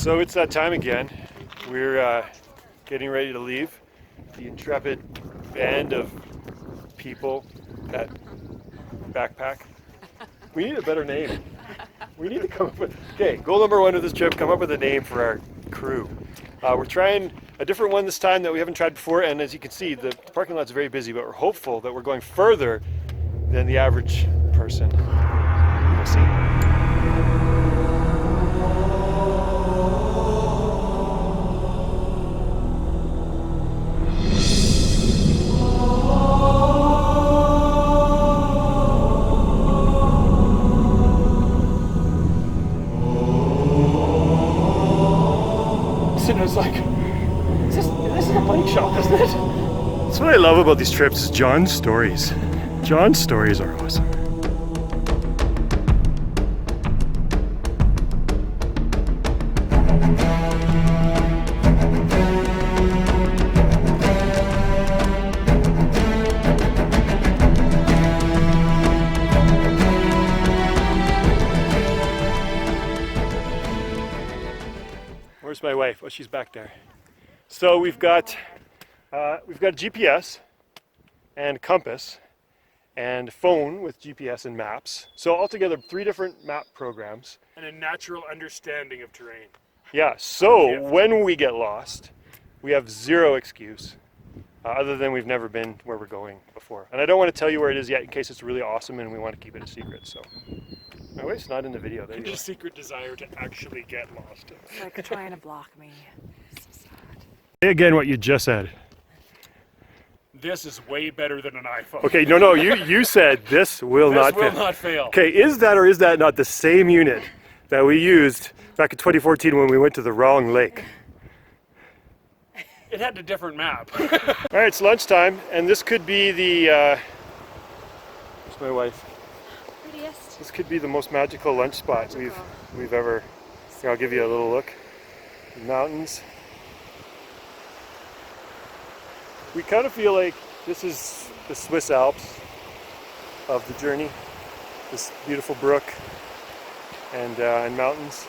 So it's that time again. We're getting ready to leave. The intrepid band of people that backpack. We need a better name. We need to come up with, okay, goal number one of this trip, come up with a name for our crew. We're trying a different one this time that we haven't tried before, and as you can see, the parking lot's very busy, but we're hopeful that we're going further than the average person. We'll see. And I was like, this is a bike shop, isn't it? That's what I love about these trips, is John's stories. John's stories are awesome. Where's my wife? Oh, she's back there. So we've got GPS and compass and phone with GPS and maps. So altogether 3 different map programs. And a natural understanding of terrain. Yeah, so when we get lost, we have zero excuse, other than we've never been where we're going before. And I don't want to tell you where it is yet in case it's really awesome and we want to keep it a secret, so. My wife's not in the video, there you go. A secret desire to actually get lost. It's like trying to block me. So sad. Say again what you just said. This is way better than an iPhone. Okay, no, you said this will not fail. This will not fail. Okay, is that or is that not the same unit that we used back in 2014 when we went to the wrong lake? It had a different map. All right, it's lunchtime, and this could be the, where's my wife? Prettiest. This could be the most magical lunch spot we've ever, here, I'll give you a little look. Mountains. We kind of feel like this is the Swiss Alps of the journey. This beautiful brook and mountains.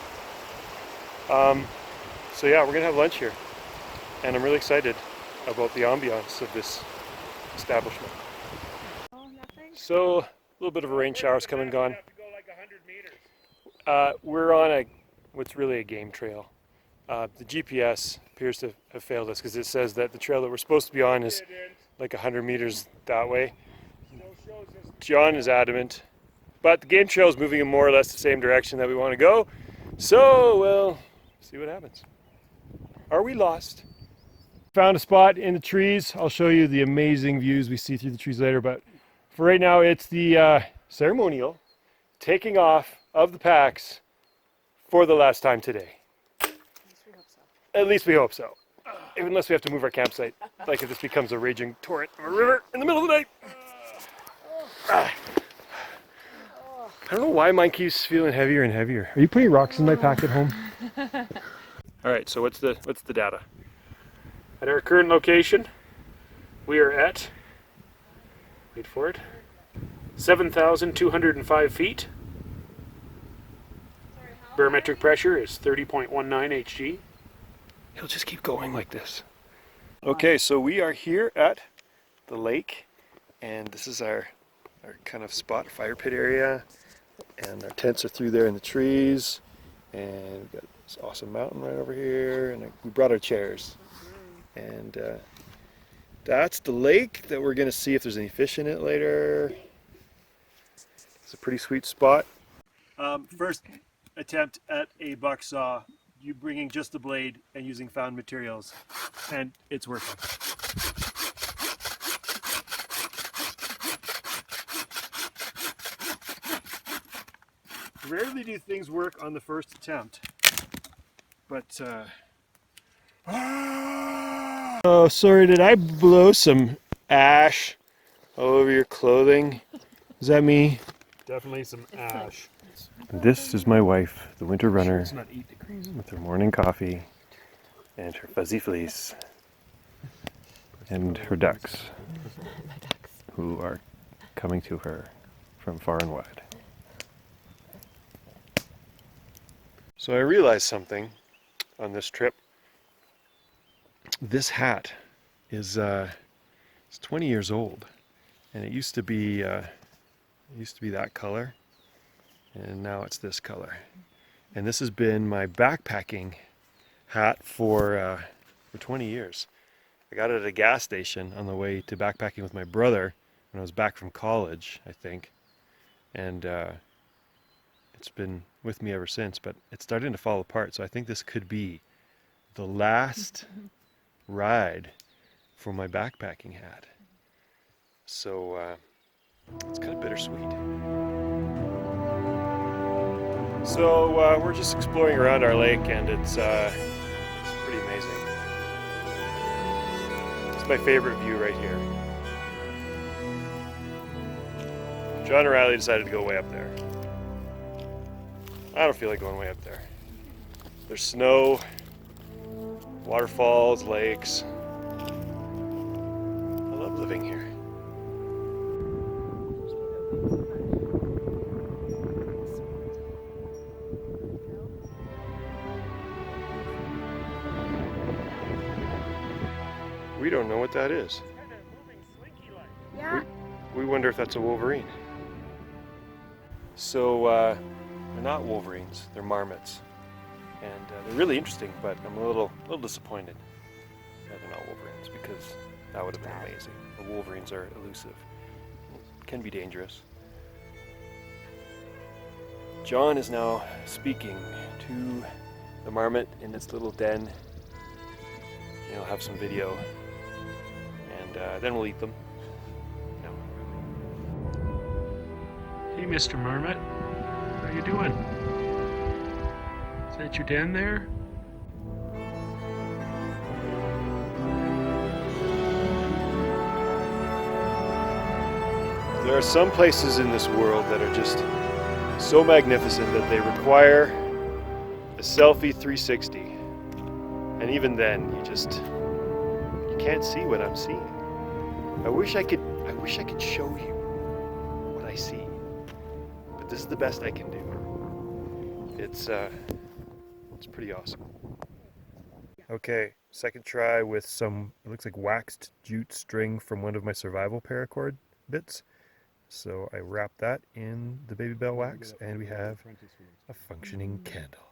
So yeah, we're gonna have lunch here. And I'm really excited about the ambiance of this establishment. Oh, nothing? So, a little bit of a rain shower's come and gone. We're on what's really a game trail. The GPS appears to have failed us because it says that the trail that we're supposed to be on is like 100 meters that way. John is adamant, but the game trail is moving in more or less the same direction that we want to go. So, we'll see what happens. Are we lost? Found a spot in the trees. I'll show you the amazing views we see through the trees later, but for right now it's the ceremonial taking off of the packs for the last time today. At least we hope so. Unless we have to move our campsite, like if this becomes a raging torrent or a river in the middle of the night. I don't know why mine keeps feeling heavier and heavier. Are you putting rocks in my pack at home? All right, so what's the data? At our current location, we are at, wait for it, 7,205 feet. Barometric pressure is 30.19 Hg. He'll just keep going like this. Okay, so we are here at the lake, and this is our kind of spot, fire pit area, and our tents are through there in the trees, and we've got this awesome mountain right over here, and we brought our chairs. And that's the lake that we're going to see if there's any fish in it later. It's a pretty sweet spot. First attempt at a buck saw, you bringing just the blade and using found materials, and it's working. Rarely do things work on the first attempt, but oh, sorry, did I blow some ash all over your clothing? Is that me? Definitely some ash. This is my wife, the winter runner, with her morning coffee and her fuzzy fleece and her ducks, who are coming to her from far and wide. So I realized something. on this trip. This hat is it's 20 years old, and it used to be that color, and now it's this color. And this has been my backpacking hat for 20 years. I got it at a gas station on the way to backpacking with my brother when I was back from college, I think. And it's been with me ever since, but it's starting to fall apart. So I think this could be the last ride for my backpacking hat. So it's kind of bittersweet. So we're just exploring around our lake, and it's pretty amazing. It's my favorite view right here. John and Riley decided to go way up there. I don't feel like going way up there. There's snow, waterfalls, lakes. I love living here. We don't know what that is. Yeah. We wonder if that's a wolverine. So they're not wolverines, they're marmots. And they're really interesting, but I'm a little disappointed that they're not wolverines, because that would have been amazing. The wolverines are elusive, can be dangerous. John is now speaking to the marmot in its little den. And he'll have some video, and then we'll eat them. Hey, Mr. Marmot. How you doing? Is that your den there? There are some places in this world that are just so magnificent that they require a selfie 360. And even then, you can't see what I'm seeing. I wish I could show you what I see. But this is the best I can do. It's pretty awesome. Okay, second try with some, it looks like waxed jute string from one of my survival paracord bits. So I wrap that in the baby bell wax, and we have a functioning candle.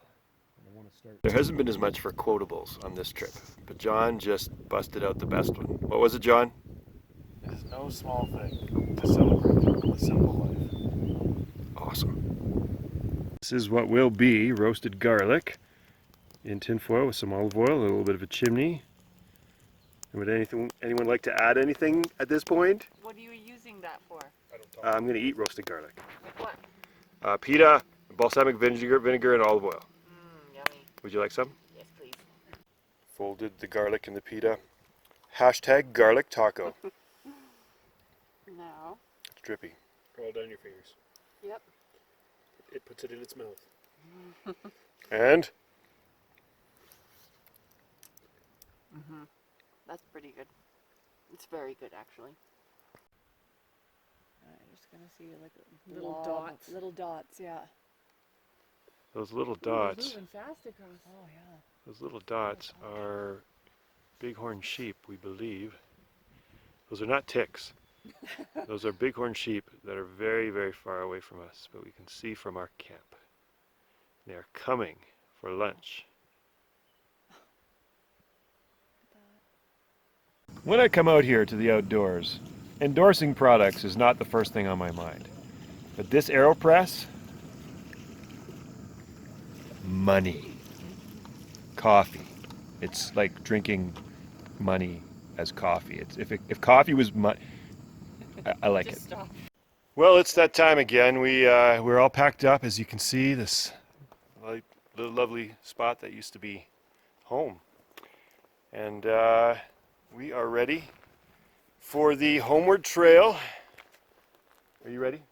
There hasn't been as much for quotables on this trip, but John just busted out the best one. What was it, John? It is no small thing to celebrate a simple life. Awesome. This is what will be roasted garlic in tin foil with some olive oil, a little bit of a chimney. And would anyone like to add anything at this point? What are you using that for? I'm going to eat roasted garlic. With what? Pita, balsamic vinegar, and olive oil. Yummy. Would you like some? Yes, please. Folded the garlic in the pita. Hashtag garlic taco. No. It's drippy. Roll down your fingers. Yep. It puts it in its mouth. And That's pretty good. It's very good, actually. I'm just gonna see like Little dots. Little dots, yeah. those little Ooh, dots, moving fast across. Oh yeah. those little dots are bighorn sheep, we believe. Those are not ticks. Those are bighorn sheep that are very, very far away from us, but we can see from our camp. They are coming for lunch. When I come out here to the outdoors, endorsing products is not the first thing on my mind. But this AeroPress, money. Coffee. It's like drinking money as coffee. It's if coffee was money, I like it. Stop. Well, it's that time again. We're all packed up, as you can see, this little lovely spot that used to be home. And we are ready for the homeward trail. Are you ready?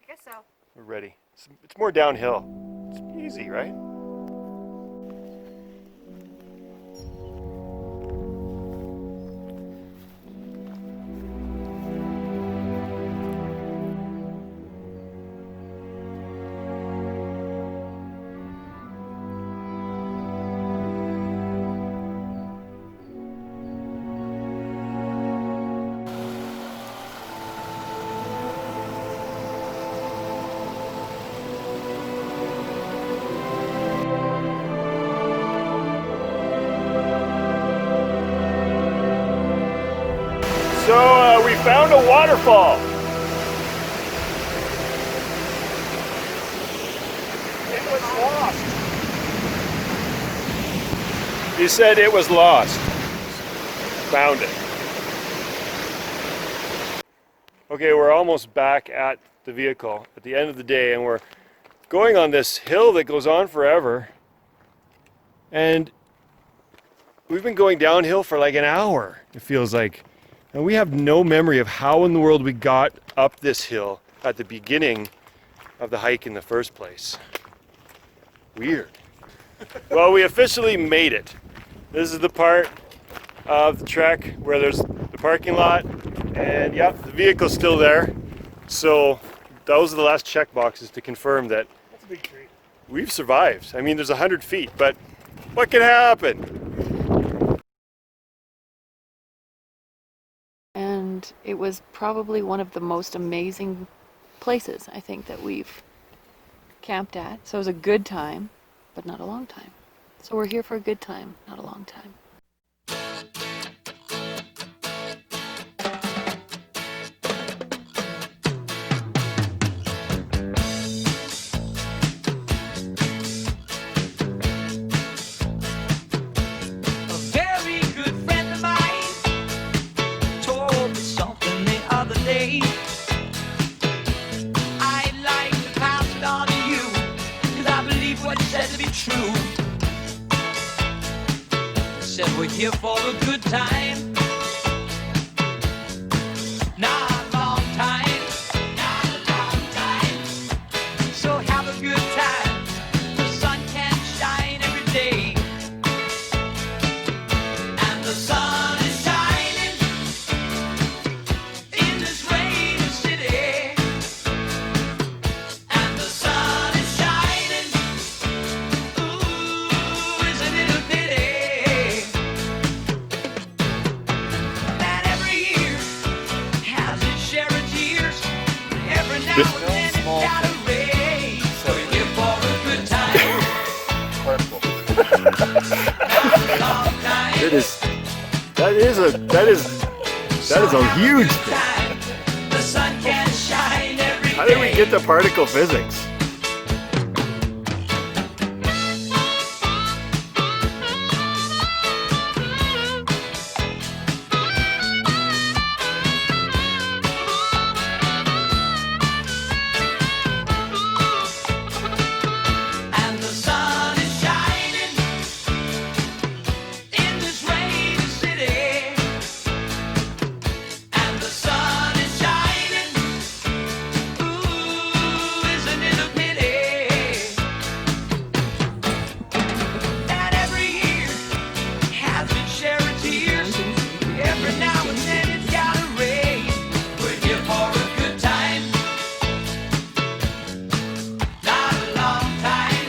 I guess so. We're ready. It's more downhill. It's easy, right? So we found a waterfall. It was lost. He said it was lost. Found it. Okay, we're almost back at the vehicle at the end of the day, and we're going on this hill that goes on forever. And we've been going downhill for like an hour, it feels like. And we have no memory of how in the world we got up this hill at the beginning of the hike in the first place. Weird. Well, we officially made it. This is the part of the trek where there's the parking lot, and yep, the vehicle's still there. So those are the last check boxes to confirm that That's a big tree. we've survived. I mean, there's 100 feet, but what can happen? And it was probably one of the most amazing places I think that we've camped at. So it was a good time, but not a long time. So we're here for a good time, not a long time. Very good friend of mine told me something the other day. I'd like to pass it on to you, 'cause I believe what he said to be true. He said we're here for a good time, not a long time, not a long time. So have a good time. The sun can shine every day. And the sun is shining in this rainy city. And the sun is shining, ooh, isn't it a pity that every year has its share of tears. Every now and then it's gotta rain. We're here for a good time, long time. That is a huge thing. The sun can shine every day. How did we get to particle physics? And the sun is shining in this rainy city. And the sun is shining, ooh, isn't it a pity that every year has its share of tears. Every now and then it's gotta rain. We're here for a good time, not a long time.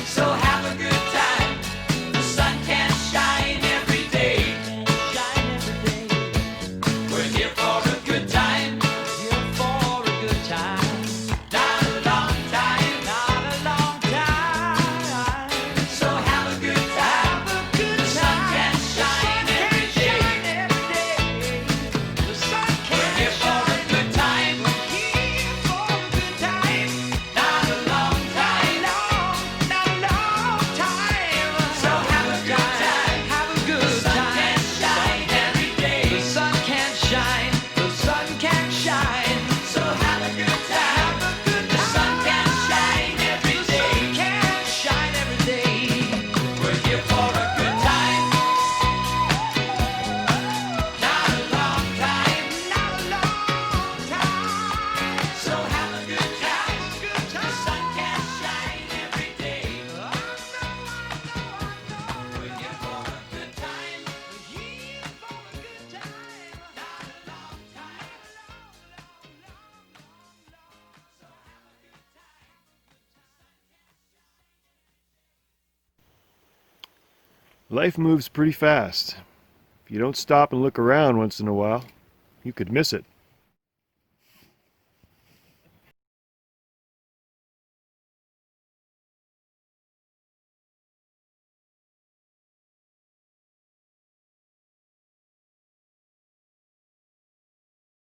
So have a good time. The sun can shine every day. Shine every day. We're here for a good time. Here for a good time. Not a long time. Not a long time. So have a good time. The sun can shine every day. The sun can We're here for a good time. Here for a good time. Not a long time. Not a long time. So have a good time. Have a good time. The sun can shine every day. The sun can shine. The sun can shine. So have a good time. The sun can shine every day. The sun can shine every day. We're here for a good time. Not a long time. Not a long time. So have a good time. The sun can shine every day. We're here for a good time. We're here for a good time. Not a long time. Life moves pretty fast. If you don't stop and look around once in a while, you could miss it.